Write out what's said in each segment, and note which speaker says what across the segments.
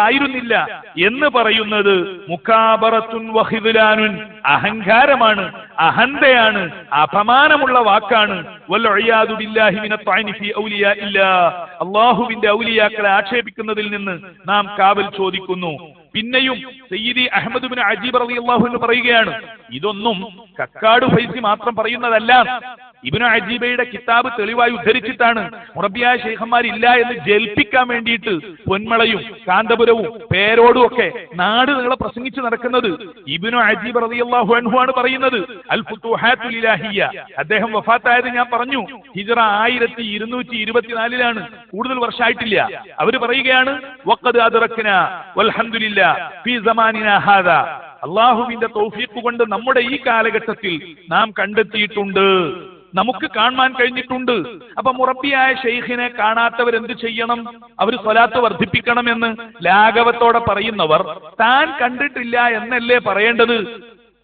Speaker 1: ആയിരുന്നില്ല എന്ന് പറയുന്നത് മുകാബറത്തുൻ വഖിദ്ലാനുൻ, അഹങ്കാരമാണ്, അഹന്തയാണ്, അപമാനമുള്ള വാക്കാണ്. വൽഇയാദു ബില്ലാഹി മിനത് തഅനി ഫീ ഔലിയാ ഇല്ലാ, അല്ലാഹുവിന്റെ ഔലിയാക്കളെ ആക്ഷേപിക്കുന്നതിൽ നിന്ന് നാം കാവൽ ചോദിക്കുന്നു. പിന്നെയും സയ്യിദി അഹ്മദ് ഇബ്നു അജീബ് റളിയല്ലാഹു അൻഹു പറയുകയാണ്, ഇതൊന്നും കക്കാട് ഫൈസി മാത്രം പറയുന്നതല്ല. ഇബ്നു അജീബയുടെ കിതാബ് തെളിവായി ഉദ്ധരിച്ചിട്ടാണ് മുറബ്ബിയായ ശൈഖന്മാരില്ല എന്ന് ജൽപ്പിക്കാൻ വേണ്ടിയിട്ട് പൊന്മളയും കാന്തപുരവും പേരോടും ഒക്കെ നാട് നിങ്ങളെ പ്രസംഗിച്ച് നടക്കുന്നത്. ഇബ്നു അജീബ് റളിയല്ലാഹു അൻഹു ആണ് പറയുന്നത്. അൽ ഫുതുഹാത്തുൽ ഇലാഹിയ്യ, അദ്ദേഹം വഫാത്തായത് ഞാൻ പറഞ്ഞു ഹിജ്റ 1224 കൂടുതൽ വർഷമായിട്ടില്ല. അവർ പറയുകയാണ്, വഖദ് അദ്റക്നാ വൽഹംദുലില്ലാ ഫീ സമാനിനാ ഹാദാ, അല്ലാഹുവിന്റെ തൗഫീഖ് കൊണ്ട് നമ്മുടെ ഈ കാലഘട്ടത്തിൽ നാം കണ്ടെത്തിയിട്ടുണ്ട്, നമുക്ക് കാണാൻ കഴിഞ്ഞിട്ടുണ്ട്. അപ്പൊ മുറബ്ബിയായ ഷെയ്ഖിനെ കാണാത്തവർ എന്ത് ചെയ്യണം? അവർ സ്വലാത്ത് വർദ്ധിപ്പിക്കണമെന്ന് ലാഘവത്തോടെ പറയുന്നവർ താൻ കണ്ടിട്ടില്ല എന്നല്ലേ പറയേണ്ടത്?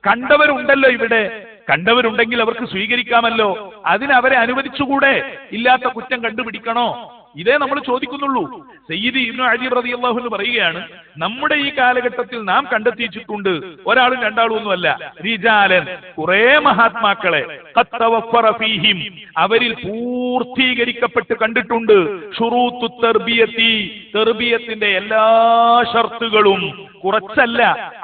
Speaker 1: കണ്ടവരുണ്ടല്ലോ ഇവിടെ, കണ്ടവരുണ്ടെങ്കിൽ അവർക്ക് സ്വീകരിക്കാമല്ലോ, അതിനവരെ അനുവദിച്ചുകൂടെ? ഇല്ലാത്ത കുറ്റം കണ്ടുപിടിക്കണോ? ഇതേ നമ്മൾ ചോദിക്കുന്നുള്ളൂ. സയ്യിദ് ഇബ്നു അജീബ് റളിയല്ലാഹു അൻഹു പറയുകയാണ്, നമ്മുടെ ഈ കാലഘട്ടത്തിൽ നാം കണ്ടെത്തിച്ചിട്ടുണ്ട്, ഒരാളും രണ്ടാളും ഒന്നുമല്ല, റിജാലൻ, കുറെ മഹാത്മാക്കളെ, ഖദ് തവഫറ ഫീഹിം, അവരിൽ പൂർത്തീകരിക്കപ്പെട്ട് കണ്ടിട്ടുണ്ട്, ശുറൂത്തു തർബിയത്തി, തർബിയത്തിന്റെ എല്ലാ ഷർത്തുകളും, കുറച്ചല്ല,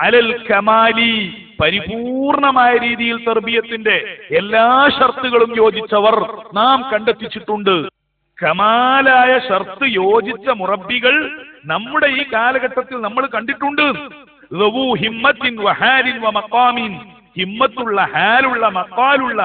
Speaker 1: അലൽ കമാലി, പരിപൂർണമായ രീതിയിൽ തർബിയത്തിന്റെ എല്ലാ ഷർത്തുകളും യോജിച്ചവർ നാം കണ്ടെത്തിച്ചിട്ടുണ്ട്. കമാലായ ഷർത്ത് യോജിച്ച മുറബ്ബികൾ നമ്മുടെ ഈ കാലഘട്ടത്തിൽ നമ്മൾ കണ്ടിട്ടുണ്ട്. ഹിമ്മത്തിൻ വഹാലിൻ വമഖാമിൻ, ഹിമ്മത്തുള്ള, ഹാലുള്ള, മഖാലുള്ള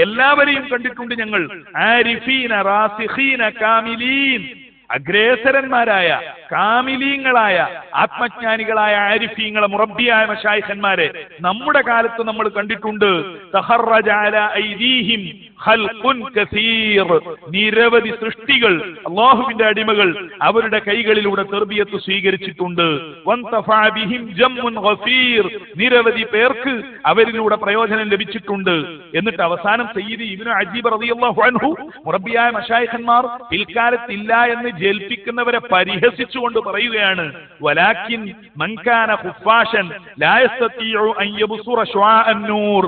Speaker 1: എല്ലാവരെയും കണ്ടിട്ടുണ്ട് ഞങ്ങൾ. ആരിഫീന റാസിഖീന കാമിലീൻ, അഗ്രേസരന്മാരായ കാമിലീങ്ങളായ ആത്മജ്ഞാനികളായ ആരിഫീങ്ങളെ, മുറബ്ബിയായ മശായിഖന്മാരെ നമ്മുടെ കാലത്ത് നമ്മൾ കണ്ടിട്ടുണ്ട്. തഖറജ അലാ ഐദീഹിം ഖൽഖുൻ കസീർ, നിരവധി സൃഷ്ടികൾ, അല്ലാഹുവിന്റെ അടിമകൾ അവരുടെ കൈകളിലൂടെ തർബിയത്ത് സ്വീകരിച്ചിട്ടുണ്ട്. വൻതഫഅ ബിഹിം ജമ്മുൻ ഗഫീർ, നിരവധി പേർക്ക് അവരിലൂടെ പ്രയോജനം ലഭിച്ചിട്ടുണ്ട്. എന്നിട്ട് അവസാനം സയ്യിദ് ഇബ്നു അജീബ് റളിയല്ലാഹു അൻഹു മുറബ്ബിയായ മശായിഖന്മാർ പിൽക്കാലത്ത് ഇല്ല എന്ന് ജൽപ്പിക്കുന്നവരെ പരിഹസിച്ചുകൊണ്ട് പറയുകയാണ്, വലാകിൻ മൻ കാന ഖുഫാഷൻ ലാ യസ്തതിഉ അൻ യബ്സുറ ശുആഅൻ നൂർ,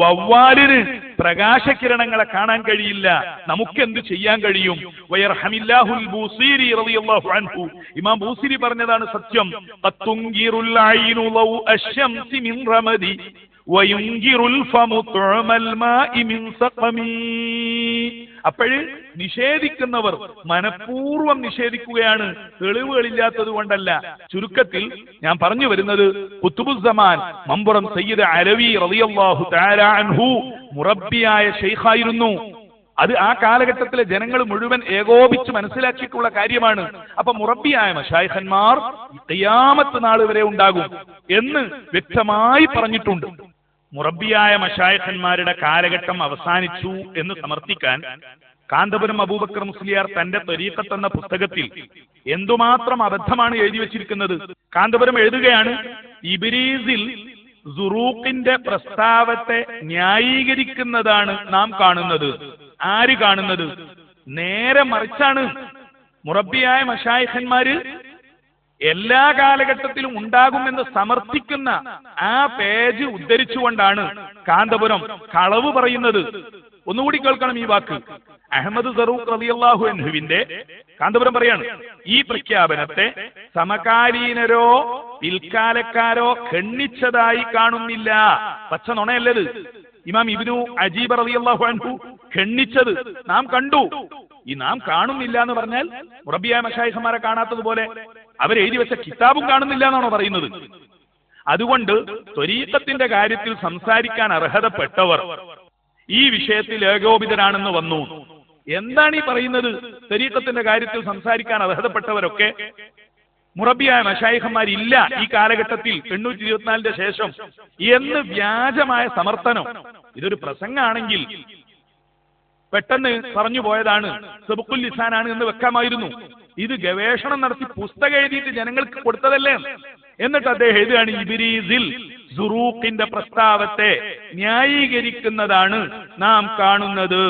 Speaker 1: വവ്വാലിന് പ്രകാശകിരണങ്ങളെ കാണാൻ കഴിയില്ല, നമുക്കെന്ത് ചെയ്യാൻ കഴിയും? വയർഹമില്ലാഹുൽ ബൂസിരി റളിയല്ലാഹു അൻഹു, ഇമാം ബൂസിരി പറഞ്ഞതാണ് സത്യം. ഖത്തുൻഗിറുൽ ഐനു ലൗ അശ്ശംസി മിൻ റമദി വയുൻഗിറുൽ ഫമു തുഅമൽ മാഇ മിൻ സഖമി. അപ്പോഴ് നിഷേധിക്കുന്നവർ മനഃപൂർവ്വം നിഷേധിക്കുകയാണ്, തെളിവുകളില്ലാത്തത് കൊണ്ടല്ല. ചുരുക്കത്തിൽ ഞാൻ പറഞ്ഞു വരുന്നത്, ഖുത്ബുസ്സമാൻ മമ്പുറം സയ്യിദ് അലവി റളിയല്ലാഹു തആല അൻഹു മുറബ്ബിയായ ശൈഖായിരുന്നു. അത് ആ കാലഘട്ടത്തിലെ ജനങ്ങൾ മുഴുവൻ ഏകോപിച്ച് മനസ്സിലാക്കിയിട്ടുള്ള കാര്യമാണ്. അപ്പൊ മുറബ്ബിയായ മശായിഖന്മാർ ഖിയാമത്ത് നാൾ വരെ ഉണ്ടാകും എന്ന് വ്യക്തമായി പറഞ്ഞിട്ടുണ്ട്. മുറബ്ബിയായ മശായിഖന്മാരുടെ കാലഘട്ടം അവസാനിച്ചു എന്ന് സമർത്ഥിക്കാൻ കാന്തപുരം അബൂബക്കർ മുസ്ലിയാർ തന്റെ ത്വരീഖത്ത് എന്ന പുസ്തകത്തിൽ എന്തുമാത്രം അബദ്ധമാണ് എഴുതി വച്ചിരിക്കുന്നത്. കാന്തപുരം എഴുതുകയാണ്, ഇബ്രീസിൽ സുറൂഖിന്റെ പ്രസ്താവത്തെ ന്യായീകരിക്കുന്നതാണ് നാം കാണുന്നത്. ആര് കാണുന്നത്? നേരെ മറിച്ചാണ്. മുറബ്ബിയായ മശായിഖന്മാര് എല്ലാ കാലഘട്ടത്തിലും ഉണ്ടാകുമെന്ന് സമർത്ഥിക്കുന്ന ആ പേജ് ഉദ്ധരിച്ചുകൊണ്ടാണ് കാന്തപുരം കളവ് പറയുന്നത്. ഒന്നുകൂടി കേൾക്കണം ഈ വാക്ക്. അഹ്മദ് സറൂഖ് റളിയല്ലാഹു അൻഹുവിന്റെ കാന്തപുരം പറയാണ്, ഈ പ്രഖ്യാപനത്തെ സമകാലീനരോ പിൽക്കാലക്കാരോ ഖണ്ഡിച്ചതായി കാണുന്നില്ല. പച്ച നുണയല്ലത്. ഇമാം ഇബ്നു അജീബ് റളിയല്ലാഹു അൻഹു ഖണ്ഡിച്ചത് നാം കണ്ടു. ഈ നാം കാണുന്നില്ല എന്ന് പറഞ്ഞാൽ മുറബ്ബിയായ മശായിഖന്മാരെ കാണാത്തതുപോലെ അവരെഴുതി വെച്ച കിതാബും കാണുന്നില്ല എന്നാണോ പറയുന്നത്? അതുകൊണ്ട് ത്വരീഖത്തിന്റെ കാര്യത്തിൽ സംസാരിക്കാൻ അർഹതപ്പെട്ടവർ ഈ വിഷയത്തിൽ ഏകോപിതരാണെന്ന് വന്നു. എന്താണ് ഈ പറയുന്നത്? ത്വരീഖത്തിന്റെ കാര്യത്തിൽ സംസാരിക്കാൻ അർഹതപ്പെട്ടവരൊക്കെ മുറബ്ബിയായ മശായിഖന്മാരില്ല ഈ കാലഘട്ടത്തിൽ 824 ശേഷം എന്ന് വ്യാജമായ സമർത്ഥനം. ഇതൊരു പ്രസംഗമാണെങ്കിൽ പെട്ടെന്ന് പറഞ്ഞു പോയതാണ്, സബുക്കുൽ ലിസാനാണ് എന്ന് വെക്കാമായിരുന്നു. ഇത് ഗവേഷണം നടത്തി പുസ്തകം എഴുതിയിട്ട് ജനങ്ങൾക്ക് കൊടുത്തതല്ലേ? എന്നിട്ട് അദ്ദേഹം എഴുതുകയാണ്, ഇബ്രീസിൽ സുറൂഖിന്റെ പ്രസ്താവത്തെ ന്യായീകരിക്കുന്നതാണ് നാം കാണുന്നത്.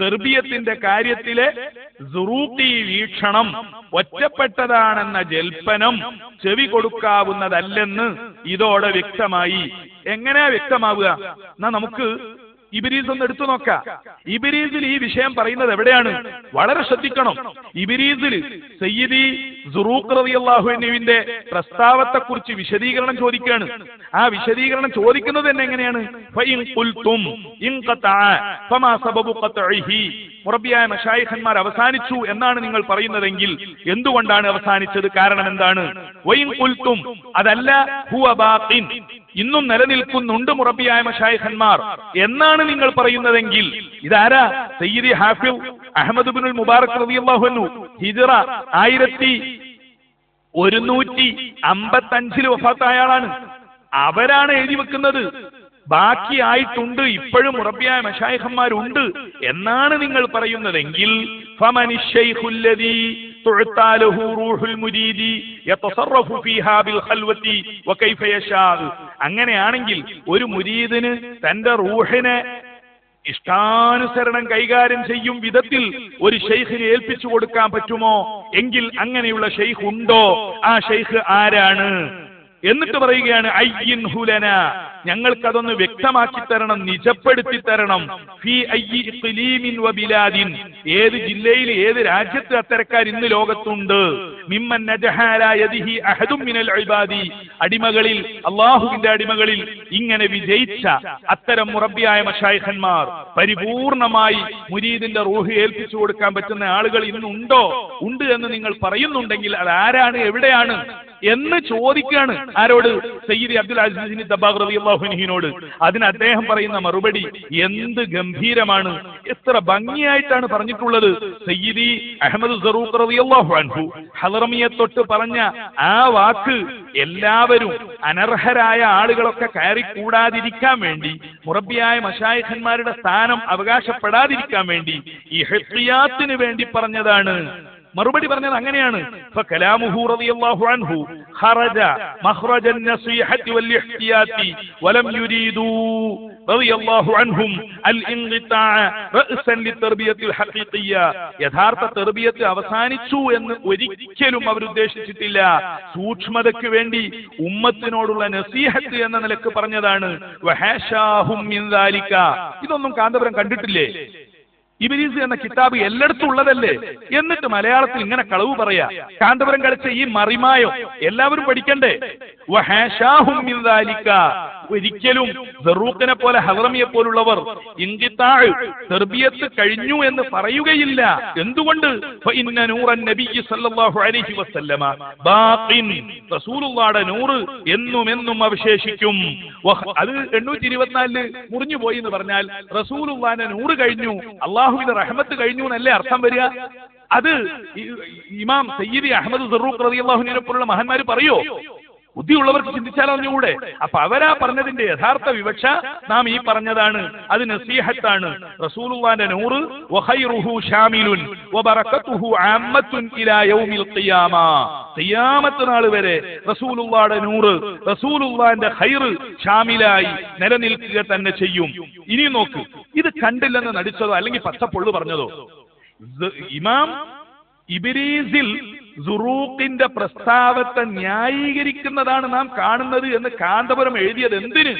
Speaker 1: തെർബിയത്തിന്റെ കാര്യത്തിലെ സുറൂഖി വീക്ഷണം ഒറ്റപ്പെട്ടതാണെന്ന ജൽപ്പനം ചെവി കൊടുക്കാവുന്നതല്ലെന്ന് ഇതോടെ വ്യക്തമായി. എങ്ങനെയാ വ്യക്തമാവുക? എന്നാ നമുക്ക് ഇബ്രീസ് ഒന്ന് എടുത്തു നോക്കാം. ഇബ്രീസിൽ ഈ വിഷയം പറയുന്നത് എവിടെയാണ്? വളരെ ശ്രദ്ധിക്കണം. ഇബ്രീസിൽ സയ്യിദി സുറൂഖ് റളിയല്ലാഹു അൻഹുവിന്റെ പ്രസ്താവത്തെക്കുറിച്ച് വിശദീകരണം ചോദിക്കുകയാണ്. ആ വിശദീകരണം ചോദിക്കുന്നത് തന്നെ എങ്ങനെയാണ്? ഫഇൻ ഖുൽതും ഇൻഖതഅ ഫമാ സബബു ഖത്ഇഹി. മുറബ്ബിയായ മശായിഖന്മാർ അവസാനിച്ചു എന്നാണ് നിങ്ങൾ പറയുന്നതെങ്കിൽ എന്തുകൊണ്ടാണ് അവസാനിച്ചത്? കാരണം എന്താണ്? വഇൻ ഖുൽതും അതല്ല ഹുവ ബാഖിൻ, ഇന്നും നിലനിൽക്കുന്നുണ്ട് മുറബ്ബിയായ മശായിഖന്മാർ എന്നാണ് നിങ്ങൾ പറയുന്നതെങ്കിൽ ഇതാരാ? സയ്യിദി ഹാഫിൾ അഹ്മദ് ഇബ്നുൽ മുബാറക് റളിയല്ലാഹു അൻഹു ഹിജ്റ 1155 വഫാത്തായ ആളാണ്. അവരാണ് എഴുതി വെക്കുന്നത്. ബാക്കിയായിട്ടുണ്ട്, ഇപ്പോഴും മുറബ്ബിയായ മശായിഖന്മാരുണ്ട് എന്നാണ് നിങ്ങൾ പറയുന്നതെങ്കിൽ ഫമനി ശൈഖുൽ ലദീ തുഅതാ ലഹു റൂഹുൽ മുരീദി യതസറഫു ഫീഹാ ബിൽ ഖൽവതി വകൈഫ യശാ. അങ്ങനെയാണെങ്കിൽ ഒരു മുരീദിന് തന്റെ റൂഹിനെ ഇഷ്ടാനുസരണം കൈകാര്യം ചെയ്യും വിധത്തിൽ ഒരു ഷെയ്ഖിനെ ഏൽപ്പിച്ചു കൊടുക്കാൻ പറ്റുമോ? എങ്കിൽ അങ്ങനെയുള്ള ഷെയ്ഖ് ഉണ്ടോ? ആ ഷെയ്ഖ് ആരാണ്? എന്നിട്ട് പറയുകയാണ് അയ്യിൻ ഹുലന, ഞങ്ങൾക്കതൊന്ന് വ്യക്തമാക്കി തരണം, നിജപ്പെടുത്തി തരണം. ഫീ അയ്യി ഇഖ്ലീമിൻ വബിലാദിൻ, ഏത് ജില്ലയിൽ ഏത് രാജ്യത്ത് അത്തരക്കാർ ഇന്ന് ലോകത്തുണ്ട്. മിമ്മൻ നജഹ അലാ യദിഹി അഹദും മിനൽ ഇബാദി, അടിമകളിൽ, അല്ലാഹുവിന്റെ അടിമകളിൽ ഇങ്ങനെ വിജയിച്ച അത്തരം മുറബ്ബിയായ മശായിഖന്മാർ, പരിപൂർണമായി മുരീദിന്റെ റൂഹ് ഏൽപ്പിച്ചു കൊടുക്കാൻ പറ്റുന്ന ആളുകൾ ഇന്നുണ്ടോ? ഉണ്ട് എന്ന് നിങ്ങൾ പറയുന്നുണ്ടെങ്കിൽ അത് ആരാണ്, എവിടെയാണ് എന്ന് ചോദിക്കാണ്. ആരോട്? സയ്യിദി അബ്ദുൽ അസീസ് ദബ്ബാഗ് റളിയല്ലാഹു അൻഹുവിനോട്. അതിന് അദ്ദേഹം പറയുന്ന മറുപടി എന്ത് ഗംഭീരമാണ്, എത്ര ഭംഗിയായിട്ടാണ് പറഞ്ഞിട്ടുള്ളത്. സയ്യിദി അഹ്മദ് സറൂഖ് റളിയല്ലാഹു അൻഹു ഹളറമിയെ തൊട്ട് പറഞ്ഞ ആ വാക്ക് എല്ലാവരും അനർഹരായ ആളുകളൊക്കെ കയറി കൂടാതിരിക്കാൻ വേണ്ടി, മുറബ്ബിയായ മശായിഖന്മാരുടെ സ്ഥാനം അവകാശപ്പെടാതിരിക്കാൻ വേണ്ടി, ഇഹ്തിയാത്തിന് വേണ്ടി പറഞ്ഞതാണ്. മറുപടി പറഞ്ഞത് അങ്ങനെയാണ്. ഫകലാമുഹു റളിയല്ലാഹു അൻഹു ഖറജ മഖ്റജൻ നസീഹത്തി വൽ ഇഹ്തിയാതി വലം യുരീദു റളിയല്ലാഹു അൻഹും അൽ ഇൻഖിതാഅ റഅസൻ ലിതർബിയത്തിൽ ഹഖീഖിയ്യ. യഥാർത്ഥ തർബിയത്ത് അവസാനിച്ചു എന്ന് ഒരിക്കലും അവർ ഉദ്ദേശിച്ചിട്ടില്ല. സൂക്ഷ്മതയ്ക്ക് വേണ്ടി ഉമ്മത്തിനോടുള്ള നസീഹത്ത് എന്ന നിലക്ക് പറഞ്ഞതാണ്. വഹാശാഹും മിൻ ദാലിക. ഇതൊന്നും കാന്തപുരം കണ്ടിട്ടില്ലേ? ഇബ്രീസ് എന്ന കിതാബ് എല്ലായിടത്തും ഉള്ളതല്ലേ? എന്നിട്ട് മലയാളത്തിൽ ഇങ്ങനെ കളവ് പറയാ. കാന്തപുരം കളിച്ച ഈ മറിമായോ എല്ലാവരും പഠിക്കണ്ടേ? വഹാശാഹും മിൻ ദാലിക. ഒരിക്കലും സറൂഖിനെ പോലെ ഹളറമിയെ പോലുള്ളവർ ഇൻഖിതാഅ് തർബിയത്ത് കഴിഞ്ഞു എന്ന് പറയുകയില്ല. എന്തുകൊണ്ട്? ഫഇന്ന നൂറൻ നബിയ്യി സല്ലല്ലാഹു അലൈഹി വസല്ലമ ബാഖിൻ. റസൂലുള്ളാഹിയുടെ നൂറ് എന്നും അവശേഷിക്കും. അത് 824 മുറിഞ്ഞു പോയി എന്ന് പറഞ്ഞാൽ റസൂലുള്ളാഹിന്റെ നൂറ് കഴിഞ്ഞു, അല്ലാഹുവിന്റെ റഹ്മത്ത് കഴിഞ്ഞു എന്നല്ലേ അർത്ഥം വരിക? അത് ഇമാം സയ്യിദി അഹ്മദ് സറൂഖ് റളിയല്ലാഹു അൻഹുവിനെ പോലുള്ള മഹാന്മാര് പറയോ? ബുദ്ധിയുള്ളവർക്ക് ചിന്തിച്ചാൽ അറിഞ്ഞുകൂടെ? അപ്പൊ അവരാ പറഞ്ഞതിന്റെ യഥാർത്ഥ വിവക്ഷ നാം ഈ പറഞ്ഞതാണ്. അത് നസീഹത്താണ്. റസൂലുള്ളാഹിന്റെ നൂറ് വഖൈറുഹു ശാമിലുൻ വബറകതുഹു ആമ്മത്തുൻ ഇലാ യൗമിൽ ഖിയാമ. ഖിയാമത്ത് നാൾ വരെ റസൂലുള്ളാഹിന്റെ നൂറ്, റസൂലുള്ളാഹിന്റെ ഖൈർ ശാമിലായി നിലനിൽക്കുക തന്നെ ചെയ്യും. ഇനി നോക്ക്, ഇത് കണ്ടില്ലെന്ന് നടിച്ചതോ അല്ലെങ്കിൽ പച്ചപ്പൊള്ളു പറഞ്ഞതോ? ഇമാം ഇബ്രീസിൽ സുറൂഖിന്റെ പ്രസ്താവത്തെ ന്യായീകരിക്കുന്നതാണ് നാം കാണുന്നത് എന്ന് കാന്തപുരം എഴുതിയത് എന്തിന്?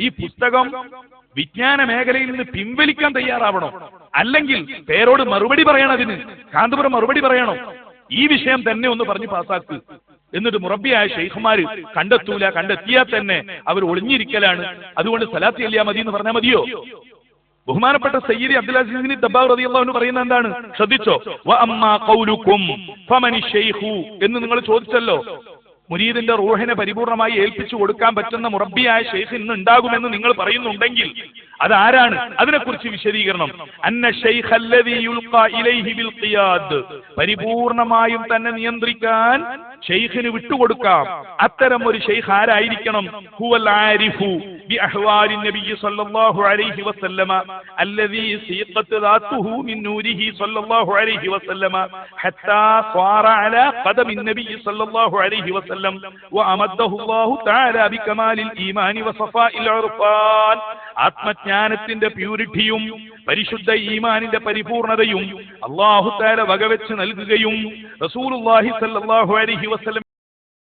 Speaker 1: ഈ പുസ്തകം വിജ്ഞാന മേഖലയിൽ നിന്ന് പിൻവലിക്കാൻ തയ്യാറാവണം. അല്ലെങ്കിൽ പേരോട് മറുപടി പറയണതിന് കാന്തപുരം മറുപടി പറയണം. ഈ വിഷയം തന്നെ ഒന്ന് പറഞ്ഞ് പാസാക്ക്. എന്നിട്ട് മുറബ്ബിയായ ഷെയ്ഖുമാര് കണ്ടെത്തൂല, കണ്ടെത്തിയാൽ തന്നെ അവർ ഒളിഞ്ഞിരിക്കലാണ്, അതുകൊണ്ട് സലാത്ത് ചൊല്ലിയാ മതി എന്ന് പറഞ്ഞാൽ മതിയോ? ബഹുമാനപ്പെട്ട സയ്യിദി അബ്ദുൽ അസീസ് ദബ്ബാഗ് റളിയല്ലാഹു അൻഹു പറയുന്നത് എന്താണ്? ശ്രദ്ധിച്ചോ. വ അമ്മാ ഖൗലുകും ഫമനി ശൈഖു എന്ന് നിങ്ങൾ ചോദിച്ചല്ലോ. മുരീദിന്റെ റൂഹിനെ പരിപൂർണമായി ഏൽപ്പിച്ചു കൊടുക്കാൻ പറ്റുന്ന മുറബ്ബിയായ ഷെയ്ഖ് ഇന്ന് ഉണ്ടാകുമെന്ന് നിങ്ങൾ പറയുന്നുണ്ടെങ്കിൽ അതാരാണ്? അതിനെക്കുറിച്ച് വിശദീകരണം. അന്ന ശൈഖ് അല്ലദീ യുൽഖാ ഇലൈഹി ബിൽ ഖിയാദ്, പരിപൂർണമായും തന്നെ നിയന്ത്രിക്കാൻ ഷെയ്ഖിന് വിട്ടുകൊടുക്കാം. അത്തരം ഒരു ഷെയ്ഖ് ആരായിരിക്കണം? ഹുവൽ ആരിഫു ബി അഹ്വാലി നബി സല്ലല്ലാഹു അലൈഹി വസല്ലമ അല്ലദീ സീഖത്ത് ദാതുഹു മിൻ നൂരിഹി സല്ലല്ലാഹു അലൈഹി വസല്ലമ ഹത്താ ഖാറ അലാ ഖദമി നബി സല്ലല്ലാഹു അലൈഹി വസല്ലം വഅമദ്ദഹു അല്ലാഹു തആല ബികമാലിൽ ഈമാനി വസഫാഇൽ ഉർഫാൻ. ആത്മജ്ഞാനത്തിന്റെ പ്യൂരിറ്റിയും പരിശുദ്ധ ഈമാനിന്റെ പരിപൂർണതയും അല്ലാഹു തആല വകവെച്ച് നൽകുകയും റസൂലുള്ളാഹി സ്വല്ലല്ലാഹു അലൈഹി വസല്ലം